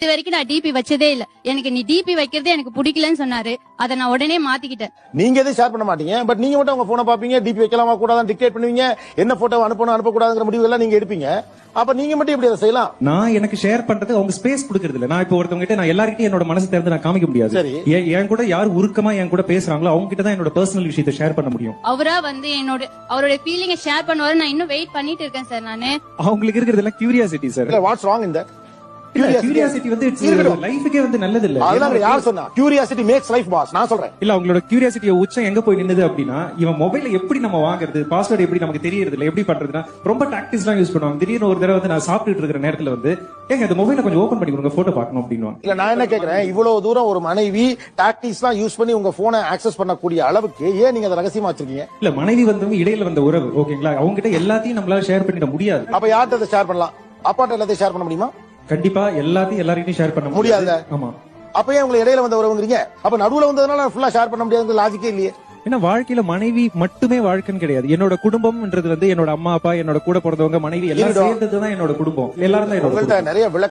இது வரைக்கும் நான் டிபி வச்சதே இல்ல. எனக்கு நீ டிபி வைக்கிறதே எனக்கு பிடிக்கலன்னு சொன்னாரு. அதை நான் உடனே மாத்திக்கிட்டேன். நீங்க எதுவும் ஷேர் பண்ண மாட்டீங்க, பட் நீங்க மட்டும் உங்க போனை பாப்பீங்க, டிபி வைக்கலாமா கூடாதான் டிக்டேட் பண்ணுவீங்க, என்ன போட்டோ அனுப்பணும் அனுப்பக்கூடாதுங்கிற முடிவு எல்லாம் நீங்க எடுப்பீங்க. அப்ப நீங்க மட்டும் எப்படி அதை செய்யலாம்? நான் எனக்கு ஷேர் பண்றது அவங்க ஸ்பேஸ் கொடுக்கறது இல்ல. நான் இப்போ ஒருத்தவங்க கிட்ட நான் எல்லார்கிட்டயும் என்னோட மனசு திறந்து நான் காமிக்க முடியாது. சரி. என் கூட யார் உருக்கமா என் கூட பேசுறாங்களோ அவங்க கிட்ட தான் என்னோட பர்சனல் விஷயத்தை ஷேர் பண்ண முடியும். அவரா வந்து அவரோட ஃபீலிங்கை ஷேர் பண்ணுவாரு. நான் இன்னும் வெயிட் பண்ணிட்டு இருக்கேன் சார். நானு அவங்களுக்கு இருக்கிறது எல்லாம் கியூரியாசிட்டி சார். இல்ல, what's wrong in that? Curiosity வந்து லைஃபுக்கே வந்து நல்லது இல்ல. அதெல்லாம் யார் சொன்னா? Curiosity makes life boss. நான் சொல்றேன். இல்ல, அவங்களோட கியூரியாசிட்டிய உச்சம் எங்க போய் நின்னுது அப்படின்னா, இவன் மொபைல்ல எப்படி நம்ம வாங்குறது, பாஸ்வேர்ட் எப்படி நமக்கு தெரியறது இல்ல, எப்படி பண்றதுன்னா ரொம்ப டாக்டிக்ஸ் எல்லாம் யூஸ் பண்ணுவாங்க. திடீர்னு ஒரு தடவை வந்து நான் சாப்பிட்டுட்டு இருக்கிற நேரத்துல வந்து ஏங்க இந்த மொபைல கொஞ்சம் ஓபன் பண்ணி கொடுங்க, போட்டோ பார்க்கணும் அப்படின்னுவாங்க. இல்ல, நான் என்ன கேக்குறேன், இவ்வளவு தூரம் ஒரு மனைவி டாக்டிக்ஸ் எல்லாம் யூஸ் பண்ணி உங்க போனை ஆக்சஸ் பண்ணக்கூடிய அளவுக்கு ஏன் நீங்க அதை ரகசியமா வச்சிருக்கீங்க? இல்ல, மனைவி வந்தவங்க இடையில வந்த உறவு, ஓகேங்களா, அவங்க கிட்ட எல்லாத்தையும் நம்மளால ஷேர் பண்ணிட முடியாது. அப்ப யார்கிட்ட அதை ஷேர் பண்ணலாம்? அப்பாட்ட எல்லாத்தையும் ஷேர் பண்ண முடியுமா? கண்டிப்பா எல்லாத்தையும் எல்லார்கிட்டயும் ஷேர் பண்ண முடியாது. ஆமா. அப்ப ஏன் உங்களை இடையில வந்த உறவுங்கிறீங்க? அப்ப நடுவுல வந்ததுனால ஃபுல்லா ஷேர் பண்ண முடியாதுங்கிற லாஜிக்கே இல்லையே. ஏன்னா வாழ்க்கையில மனைவி மட்டுமே வாழ்க்கைன்னு கிடையாது. என்னோட குடும்பம்ன்றது வந்து என்னோட அம்மா அப்பா, என்னோட கூட பிறந்தவங்க, மனைவி எல்லாம் சேர்ந்ததுதான் என்னோட குடும்பம். எல்லாரும் தான் என்னோட உங்கள்ட்ட நிறைய விளக்கம்